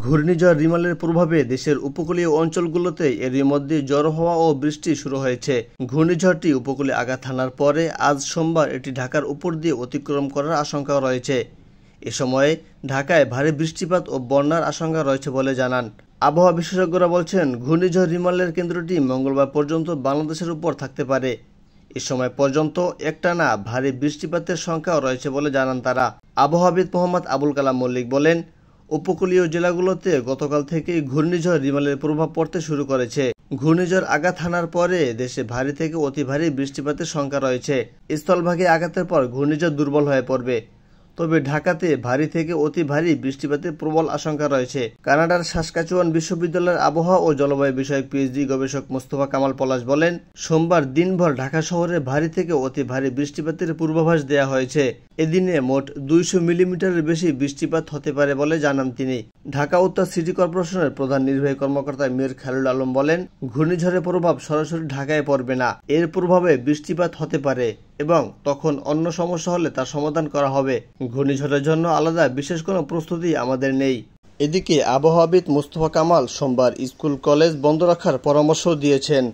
ঘূর্ণিঝড় রিমালের প্রভাবে দেশের উপকূলীয় অঞ্চলগুলোতে এরই মধ্যে ঝড়ো হওয়া ও বৃষ্টি শুরু হয়েছে। ঘূর্ণিঝড়টি উপকূলে আঘাত হানার পরে আজ সোমবার এটি ঢাকার উপর দিয়ে অতিক্রম করার আশঙ্কা রয়েছে। এ সময়ে ঢাকায় ভারী বৃষ্টিপাত ও বন্যার আশঙ্কা রয়েছে বলে জানান আবহাওয়া বিশেষজ্ঞরা। বলছেন, ঘূর্ণিঝড় রিমালের কেন্দ্রটি মঙ্গলবার পর্যন্ত বাংলাদেশের উপর থাকতে পারে। এ সময় পর্যন্ত একটানা ভারী বৃষ্টিপাতের সংখ্যাও রয়েছে বলে জানান তারা। আবহাওয়াবিদ মোহাম্মদ আবুল কালাম মল্লিক বলেন, উপকূলীয় জেলাগুলোতে গতকাল থেকেই ঘূর্ণিঝড় রিমালের প্রভাব পড়তে শুরু করেছে। ঘূর্ণিঝড় আঘাত হানার পরে দেশে ভারী থেকে অতি ভারী বৃষ্টিপাতের সংখ্যা রয়েছে। স্থলভাগে আঘাতের পর ঘূর্ণিঝড় দুর্বল হয়ে পড়বে। তবে ঢাকাতে ভারী থেকে অতি ভারী বৃষ্টিপাতের প্রবল আশঙ্কা রয়েছে। কানাডার সাসকাচুয়ান বিশ্ববিদ্যালয়ের আবহাওয়া ও জলবায়ু বিষয়ক পিএইচডি গবেষক মোস্তফা কামাল পলাশ বলেন, সোমবার দিনভর ঢাকা শহরে ভারী থেকে অতি ভারী বৃষ্টিপাতের পূর্বাভাস দেওয়া হয়েছে। এদিনে মোট 200 মিলিমিটারের বেশি বৃষ্টিপাত হতে পারে বলে জানান তিনি। ঢাকা উত্তর সিটি কর্পোরেশনের প্রধান নির্বাহী কর্মকর্তা মীর খায়রুল আলম বলেন, ঘূর্ণিঝড়ের প্রভাব সরাসরি ঢাকায় পড়বে না। এর প্রভাবে বৃষ্টিপাত হতে পারে এবং তখন অন্য সমস্যা হলে তার সমাধান করা হবে। ঘূর্ণিঝড়ের জন্য আলাদা বিশেষ কোনো প্রস্তুতি আমাদের নেই। এদিকে আবহাওয়াবিদ মোস্তফা কামাল সোমবার স্কুল কলেজ বন্ধ রাখার পরামর্শ দিয়েছেন।